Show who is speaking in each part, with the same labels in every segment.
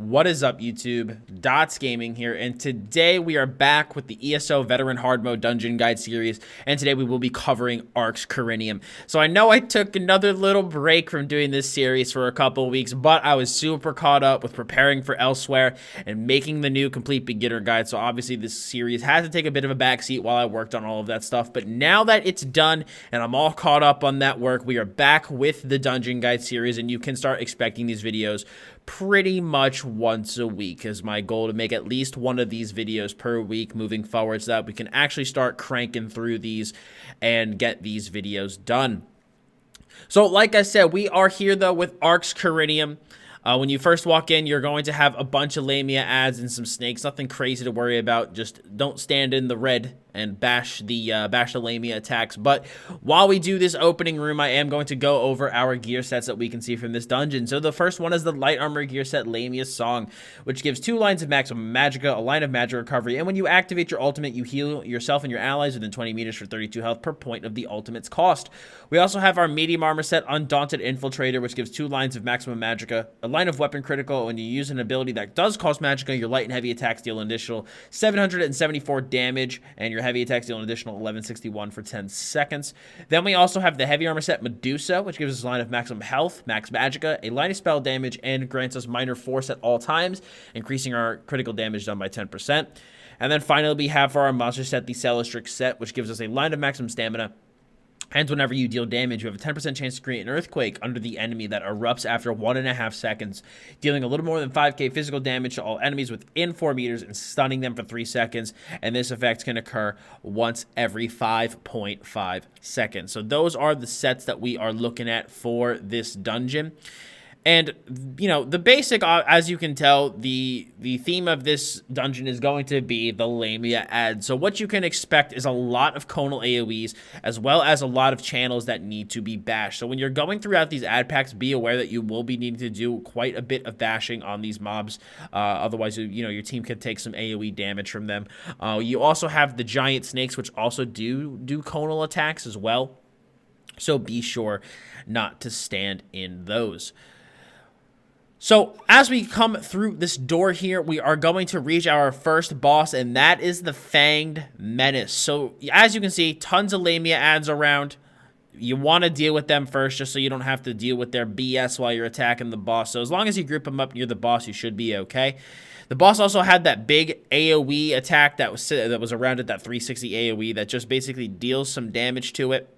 Speaker 1: What is up, YouTube? Dots Gaming here, and today we are back with the ESO Veteran Hard Mode Dungeon Guide series, and today we will be covering Arx Corinium. So I know I took another little break from doing this series for a couple of weeks, but I was super caught up with preparing for Elsewhere and making the new Complete Beginner Guide, so obviously this series had to take a bit of a backseat while I worked on all of that stuff, but now that it's done and I'm all caught up on that work, we are back with the Dungeon Guide series, and you can start expecting these videos pretty much once a week is my goal, to make at least one of these videos per week moving forward so that we can actually start cranking through these and get these videos done. So like I said, we are here though with Arx Corinium. When you first walk in, you're going to have a bunch of Lamia ads and some snakes. Nothing crazy to worry about. Just don't stand in the red and bash the Lamia attacks. But while we do this opening room, I am going to go over our gear sets that we can see from this dungeon. So the first one is the light armor gear set, Lamia's Song, which gives 2 lines of maximum magicka, a line of magic recovery, and when you activate your ultimate, you heal yourself and your allies within 20 meters for 32 health per point of the ultimate's cost. We also have our medium armor set, Undaunted Infiltrator, which gives 2 lines of maximum magicka, a line of weapon critical. When you use an ability that does cost magicka, your light and heavy attacks deal an additional 774 damage, and your heavy attacks deal an additional 1161 for 10 seconds. Then we also have the heavy armor set, Medusa, which gives us a line of maximum health, max magicka, a line of spell damage, and grants us minor force at all times, increasing our critical damage done by 10%. And then finally, we have for our monster set, the Celestrix set, which gives us a line of maximum stamina. And whenever you deal damage, you have a 10% chance to create an earthquake under the enemy that erupts after 1.5 seconds, dealing a little more than 5k physical damage to all enemies within 4 meters and stunning them for 3 seconds. And this effect can occur once every 5.5 seconds. So those are the sets that we are looking at for this dungeon. And, you know, the basic, as you can tell, the theme of this dungeon is going to be the Lamia ad. So what you can expect is a lot of conal AoEs, as well as a lot of channels that need to be bashed. So when you're going throughout these ad packs, be aware that you will be needing to do quite a bit of bashing on these mobs. Otherwise, you know, your team could take some AoE damage from them. You also have the giant snakes, which also do conal attacks as well. So be sure not to stand in those. So as we come through this door here, we are going to reach our first boss, and that is the Fang Menace. So as you can see, tons of Lamia ads around. You want to deal with them first, just so you don't have to deal with their BS while you're attacking the boss. So as long as you group them up near the boss, you should be okay. The boss also had that big AoE attack that was around it, that 360 AoE that just basically deals some damage to it.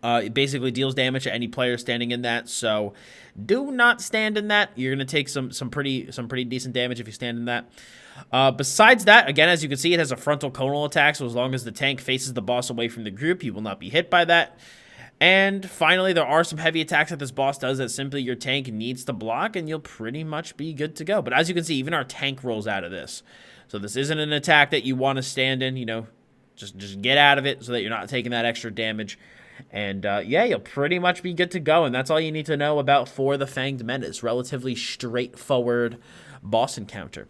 Speaker 1: It basically deals damage to any player standing in that, so do not stand in that. You're going to take some pretty decent damage if you stand in that. Besides that, again, as you can see, it has a frontal conal attack, so as long as the tank faces the boss away from the group, you will not be hit by that. And finally, there are some heavy attacks that this boss does that simply your tank needs to block, and you'll pretty much be good to go. But as you can see, even our tank rolls out of this. So this isn't an attack that you want to stand in, you know, just get out of it so that you're not taking that extra damage. And yeah, you'll pretty much be good to go, and that's all you need to know about for the Fanged Menace. Relatively straightforward boss encounter.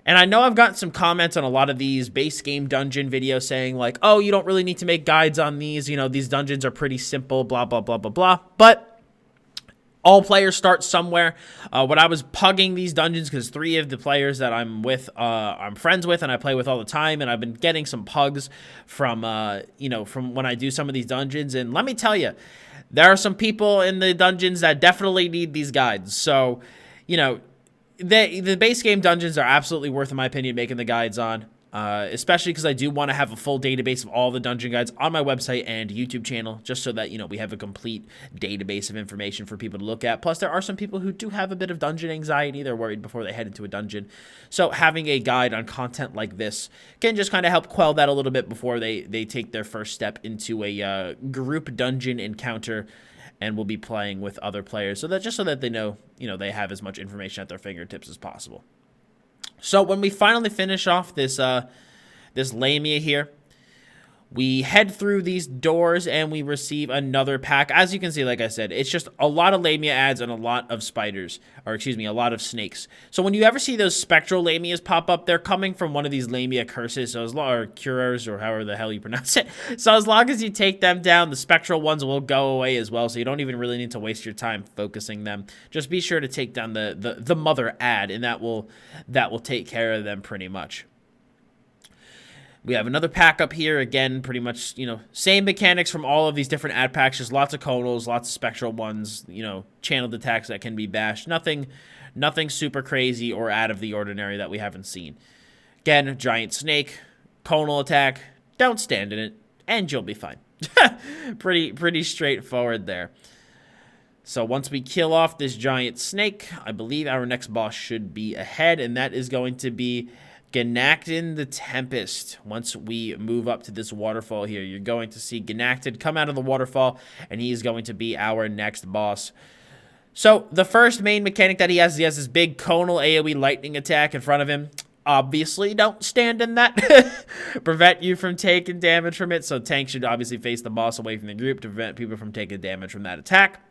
Speaker 1: And I know I've gotten some comments on a lot of these base game dungeon videos saying like, oh, you don't really need to make guides on these, you know, these dungeons are pretty simple, blah, blah, blah, blah, blah. But all players start somewhere. When I was pugging these dungeons, because 3 of the players that I'm with, I'm friends with and I play with all the time, and I've been getting some pugs from, you know, from when I do some of these dungeons. And let me tell you, there are some people in the dungeons that definitely need these guides. So, you know, the base game dungeons are absolutely worth, in my opinion, making the guides on. Especially because I do want to have a full database of all the dungeon guides on my website and YouTube channel, just so that, you know, we have a complete database of information for people to look at. Plus, there are some people who do have a bit of dungeon anxiety. They're worried before they head into a dungeon. So having a guide on content like this can just kind of help quell that a little bit before they take their first step into a group dungeon encounter and will be playing with other players, so that they know, you know, they have as much information at their fingertips as possible. So when we finally finish off this this Lamia here, We head through these doors and we receive another pack. As you can see, like I said, it's just a lot of Lamia ads and a lot of spiders, or excuse me, a lot of snakes. So when you ever see those spectral Lamias pop up, they're coming from one of these Lamia curses, so or curers, or however the hell you pronounce it. So as long as you take them down, the spectral ones will go away as well, so you don't even really need to waste your time focusing them. Just be sure to take down the mother ad, and that will take care of them pretty much. We have another pack up here. Again, pretty much, same mechanics from all of these different ad packs. Just lots of conals, lots of spectral ones, channeled attacks that can be bashed. Nothing super crazy or out of the ordinary that we haven't seen. Again, giant snake, conal attack. Don't stand in it, and you'll be fine. Pretty straightforward there. So once we kill off this giant snake, I believe our next boss should be ahead, and that is going to be Gnactin the Tempest. Once we move up to this waterfall here, you're going to see Gnactin come out of the waterfall, and he is going to be our next boss. So the first main mechanic that he has this big conal AoE lightning attack in front of him. Obviously, don't stand in that. Prevent you from taking damage from it. So tank should obviously face the boss away from the group to prevent people from taking damage from that attack.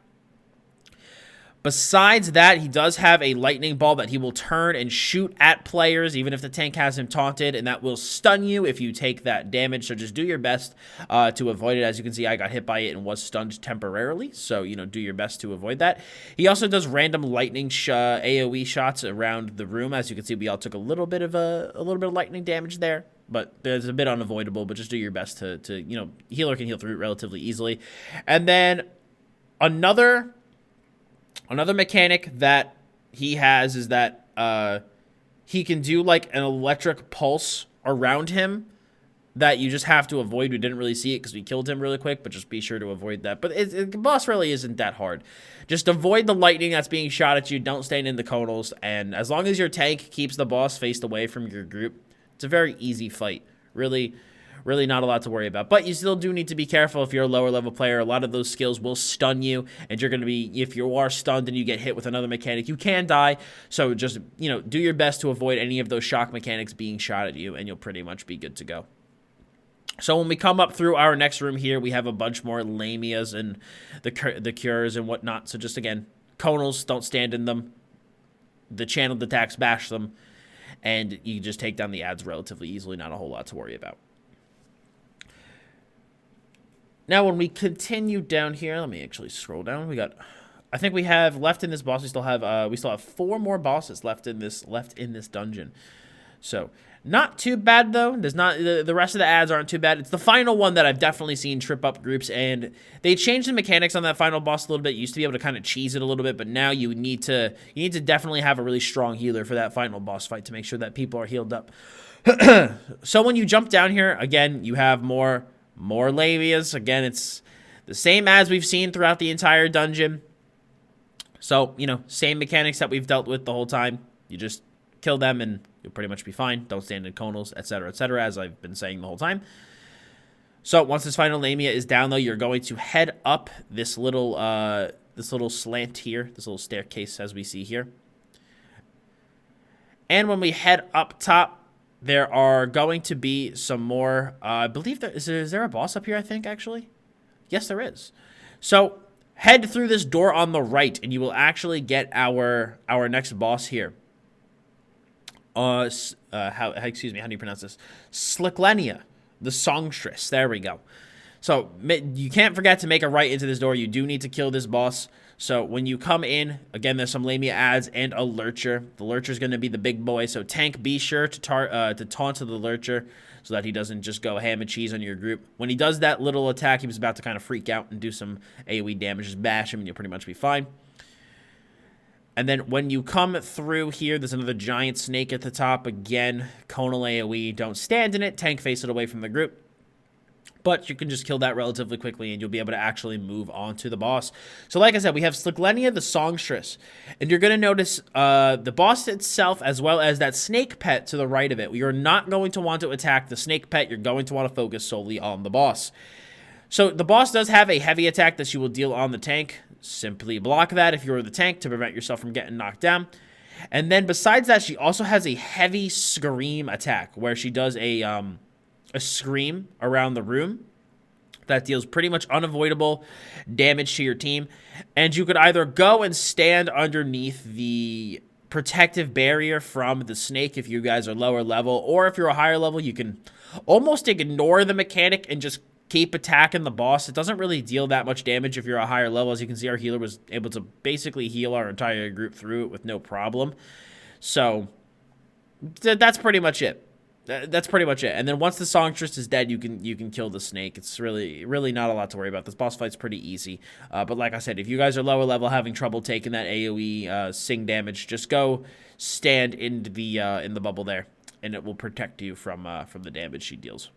Speaker 1: Besides that, he does have a lightning ball that he will turn and shoot at players, even if the tank has him taunted, and that will stun you if you take that damage. So just do your best to avoid it. As you can see, I got hit by it and was stunned temporarily, so do your best to avoid that. He also does random lightning AoE shots around the room. As you can see, we all took a little bit of lightning damage there, but there's a bit unavoidable. But just do your best to healer can heal through it relatively easily. And then another mechanic that he has is that he can do like an electric pulse around him that you just have to avoid. We didn't really see it because we killed him really quick, but just be sure to avoid that. But the boss really isn't that hard. Just avoid the lightning that's being shot at you. Don't stand in the conals. And as long as your tank keeps the boss faced away from your group, it's a very easy fight. Really not a lot to worry about. But you still do need to be careful if you're a lower level player. A lot of those skills will stun you, and you're going to be, if you are stunned and you get hit with another mechanic, you can die. So just, do your best to avoid any of those shock mechanics being shot at you, and you'll pretty much be good to go. So when we come up through our next room here, we have a bunch more Lamias and the cures and whatnot. So just, again, conals, don't stand in them. The channeled attacks, bash them. And you just take down the ads relatively easily. Not a whole lot to worry about. Now, when we continue down here, let me actually scroll down. I think we have left in this boss. We still have 4 more bosses left in this dungeon. So not too bad though. The rest of the ads aren't too bad. It's the final one that I've definitely seen trip up groups, and they changed the mechanics on that final boss a little bit. You used to be able to kind of cheese it a little bit, but now you need to definitely have a really strong healer for that final boss fight to make sure that people are healed up. So when you jump down here, again, you have more Lamias. Again, it's the same as we've seen throughout the entire dungeon. So, same mechanics that we've dealt with the whole time. You just kill them and you'll pretty much be fine. Don't stand in conals, etc., as I've been saying the whole time. So once this final Lamia is down, though, you're going to head up this little slant here, this little staircase as we see here. And when we head up top, there are going to be some more, I believe is there a boss up here, I think, actually? Yes, there is. So head through this door on the right, and you will actually get our next boss here. How do you pronounce this? Lenia, the songstress. There we go. So you can't forget to make a right into this door. You do need to kill this boss. So when you come in, again, there's some Lamia ads and a lurcher. The lurcher is going to be the big boy. So tank, be sure to taunt the lurcher so that he doesn't just go ham and cheese on your group. When he does that little attack, he was about to kind of freak out and do some AoE damage. Just bash him and you'll pretty much be fine. And then when you come through here, there's another giant snake at the top. Again, conal AoE. Don't stand in it. Tank, face it away from the group. But you can just kill that relatively quickly, and you'll be able to actually move on to the boss. So like I said, we have Lenia, the songstress. And you're going to notice the boss itself, as well as that snake pet to the right of it. You're not going to want to attack the snake pet. You're going to want to focus solely on the boss. So the boss does have a heavy attack that she will deal on the tank. Simply block that if you're the tank to prevent yourself from getting knocked down. And then besides that, she also has a heavy scream attack where she does a a scream around the room that deals pretty much unavoidable damage to your team. And you could either go and stand underneath the protective barrier from the snake if you guys are lower level, or if you're a higher level, you can almost ignore the mechanic and just keep attacking the boss. It doesn't really deal that much damage if you're a higher level. As you can see, our healer was able to basically heal our entire group through it with no problem. So that's pretty much it. That's pretty much it. And then once the songstress is dead, you can kill the snake. It's really not a lot to worry about. This boss fight's pretty easy. But like I said, if you guys are lower level having trouble taking that AoE sing damage, just go stand in the bubble there, and it will protect you from the damage she deals.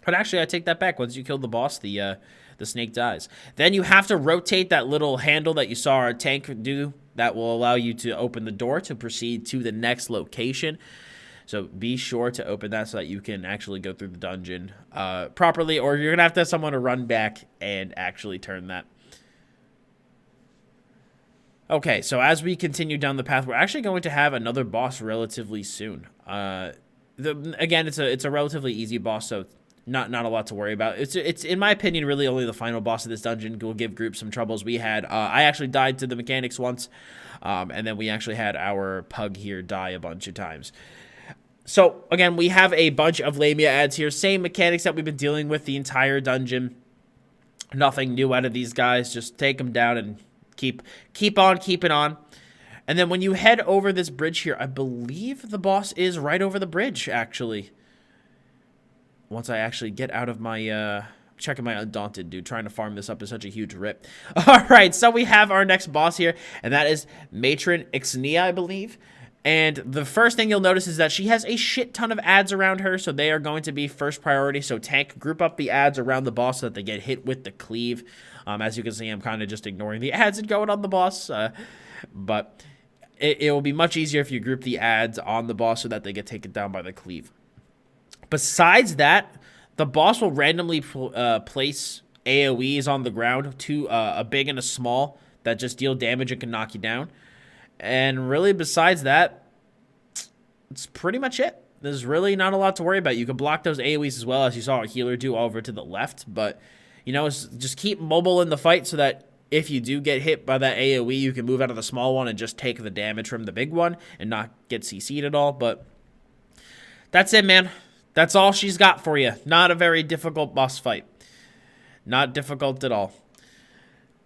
Speaker 1: But actually, I take that back. Once you kill the boss, the snake dies. Then you have to rotate that little handle that you saw our tank do. That will allow you to open the door to proceed to the next location. So be sure to open that so that you can actually go through the dungeon properly, or you're going to have someone to run back and actually turn that. Okay, so as we continue down the path, we're actually going to have another boss relatively soon. Again, it's a relatively easy boss, so not a lot to worry about. It's in my opinion really only the final boss of this dungeon will give groups some troubles. We had I actually died to the mechanics once, and then we actually had our pug here die a bunch of times. So, again, we have a bunch of Lamia ads here. Same mechanics that we've been dealing with the entire dungeon. Nothing new out of these guys. Just take them down and keep on keeping on. And then when you head over this bridge here, I believe the boss is right over the bridge, actually. Once I actually get out of my... checking my Undaunted, dude. Trying to farm this up is such a huge rip. Alright, so we have our next boss here, and that is Matron Arx Corinium, I believe. And the first thing you'll notice is that she has a shit ton of ads around her, so they are going to be first priority. So tank, group up the ads around the boss so that they get hit with the cleave. As you can see, I'm kind of just ignoring the ads and going on the boss. But it will be much easier if you group the ads on the boss so that they get taken down by the cleave. Besides that, the boss will randomly place AoEs on the ground, a big and a small, that just deal damage and can knock you down. And really, besides that, it's pretty much it. There's really not a lot to worry about. You can block those AoEs as well, as you saw our healer do over to the left. But, you know, just keep mobile in the fight so that if you do get hit by that AoE, you can move out of the small one and just take the damage from the big one and not get CC'd at all. But that's it, man. That's all she's got for you. Not a very difficult boss fight. Not difficult at all.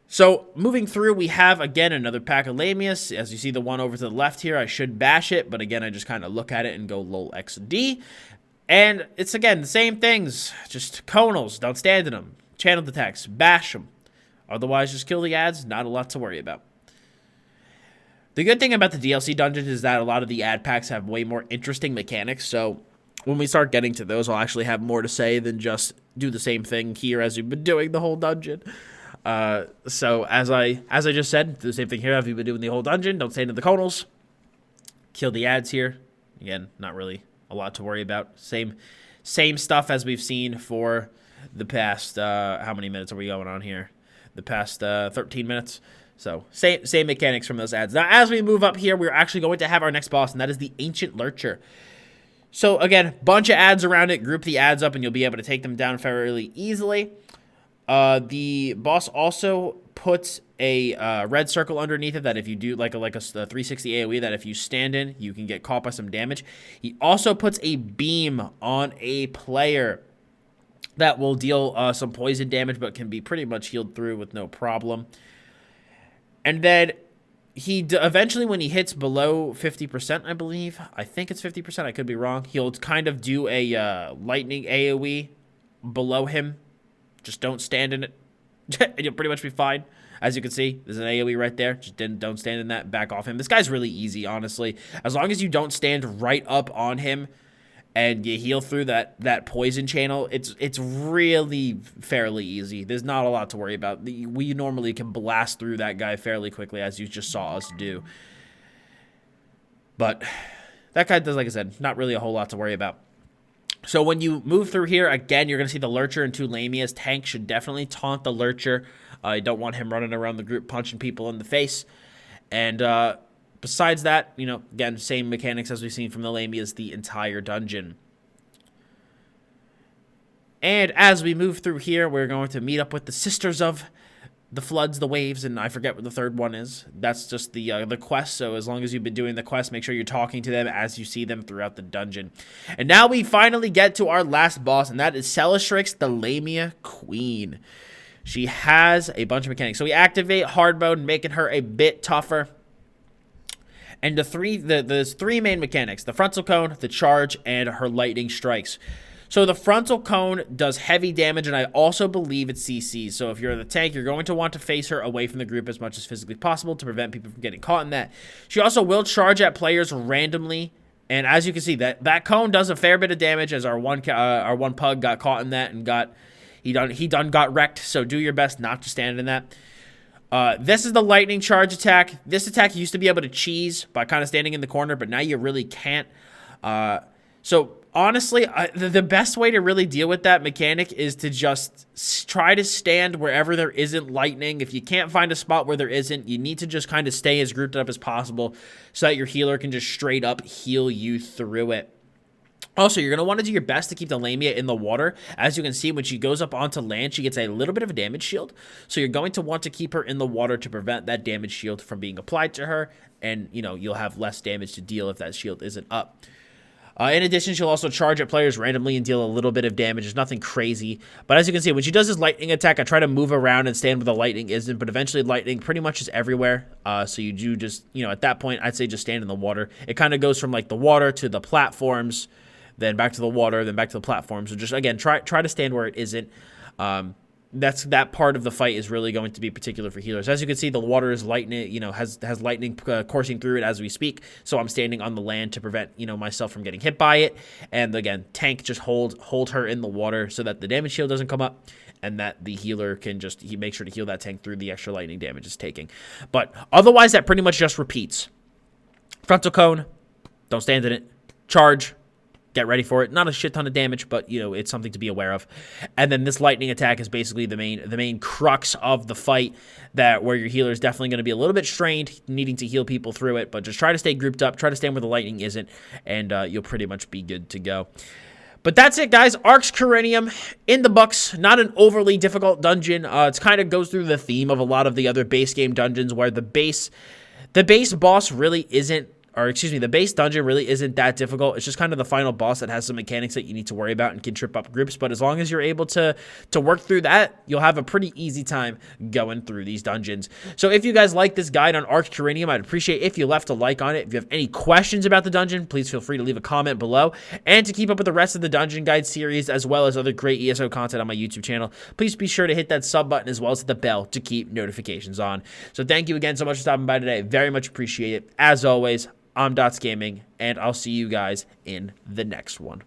Speaker 1: So, moving through, we have, again, another pack of Lamias. As you see the one over to the left here, I should bash it, but again, I just kind of look at it and go lol XD. And it's, again, the same things. Just conals, don't stand in them. Channel attacks, bash them. Otherwise, just kill the ads, not a lot to worry about. The good thing about the DLC dungeons is that a lot of the ad packs have way more interesting mechanics, so when we start getting to those, I'll actually have more to say than just do the same thing here as we've been doing the whole dungeon. So as I just said, do the same thing here as we've been doing the whole dungeon. Don't stand in the conals. Kill the ads here. Again, not really a lot to worry about. Same stuff as we've seen for the past, how many minutes are we going on here? The past 13 minutes. So same mechanics from those ads. Now, as we move up here, we're actually going to have our next boss, and that is the Ancient Lurcher. So again, bunch of ads around it. Group the ads up, and you'll be able to take them down fairly easily. The boss also puts a red circle underneath it that if you do like a 360 AoE, that if you stand in, you can get caught by some damage. He also puts a beam on a player that will deal some poison damage, but can be pretty much healed through with no problem. And then he eventually, when he hits below 50%, I believe, I think it's 50%, I could be wrong, he'll kind of do a lightning AoE below him. Just don't stand in it, and you'll pretty much be fine. As you can see, there's an AoE right there. Just don't stand in that. Back off him. This guy's really easy, honestly. As long as you don't stand right up on him and you heal through that poison channel, it's really fairly easy. There's not a lot to worry about. We normally can blast through that guy fairly quickly, as you just saw us do. But that guy does, like I said, not really a whole lot to worry about. So when you move through here, again, you're going to see the Lurcher and 2 Lamias. Tank should definitely taunt the Lurcher. You don't want him running around the group punching people in the face. And besides that, you know, again, same mechanics as we've seen from the Lamias the entire dungeon. And as we move through here, we're going to meet up with the Sisters of the Floods, the Waves, and I forget what the third one is. That's just the quest, so as long as you've been doing the quest, make sure you're talking to them as you see them throughout the dungeon. And now we finally get to our last boss, and that is Celestrix, the Lamia Queen. She has a bunch of mechanics. So we activate hard mode, making her a bit tougher. And there's three main mechanics: the frontal cone, the charge, and her lightning strikes. So the frontal cone does heavy damage, and I also believe it's CC. So if you're the tank, you're going to want to face her away from the group as much as physically possible to prevent people from getting caught in that. She also will charge at players randomly, and as you can see, that cone does a fair bit of damage. As our one pug got caught in that and he done got wrecked. So do your best not to stand in that. This is the lightning charge attack. This attack used to be able to cheese by kind of standing in the corner, but now you really can't. So honestly, the best way to really deal with that mechanic is to just try to stand wherever there isn't lightning. If you can't find a spot where there isn't, you need to just kind of stay as grouped up as possible so that your healer can just straight up heal you through it. Also, you're going to want to do your best to keep the Lamia in the water. As you can see, when she goes up onto land, she gets a little bit of a damage shield. So you're going to want to keep her in the water to prevent that damage shield from being applied to her. And, you know, you'll have less damage to deal if that shield isn't up. In addition, she'll also charge at players randomly and deal a little bit of damage. It's nothing crazy. But as you can see, when she does this lightning attack, I try to move around and stand where the lightning isn't. But eventually, lightning pretty much is everywhere. So you do just, you know, at that point, I'd say just stand in the water. It kind of goes from, like, the water to the platforms, then back to the water, then back to the platforms. So just, again, try to stand where it isn't. That part of the fight is really going to be particular for healers. As you can see, the water is lightning, you know, has lightning coursing through it as we speak. So I'm standing on the land to prevent, you know, myself from getting hit by it. And again, tank, just hold her in the water so that the damage shield doesn't come up, and that the healer can just make sure to heal that tank through the extra lightning damage it's taking. But otherwise, that pretty much just repeats. Frontal cone, don't stand in it. Charge, get ready for it. Not a shit ton of damage, but, you know, it's something to be aware of. And then this lightning attack is basically the main crux of the fight, where your healer is definitely going to be a little bit strained, needing to heal people through it. But just try to stay grouped up, try to stand where the lightning isn't, and you'll pretty much be good to go. But that's it, guys. Arx Corinium in the books. Not an overly difficult dungeon. It kind of goes through the theme of a lot of the other base game dungeons, where the base boss really isn't, or excuse me, the base dungeon really isn't that difficult. It's just kind of the final boss that has some mechanics that you need to worry about and can trip up groups. But as long as you're able to work through that, you'll have a pretty easy time going through these dungeons. So if you guys like this guide on Arx Corinium, I'd appreciate if you left a like on it. If you have any questions about the dungeon, please feel free to leave a comment below. And to keep up with the rest of the dungeon guide series, as well as other great ESO content on my YouTube channel, please be sure to hit that sub button as well as the bell to keep notifications on. So thank you again so much for stopping by today. Very much appreciate it. As always, I'm Dots Gaming, and I'll see you guys in the next one.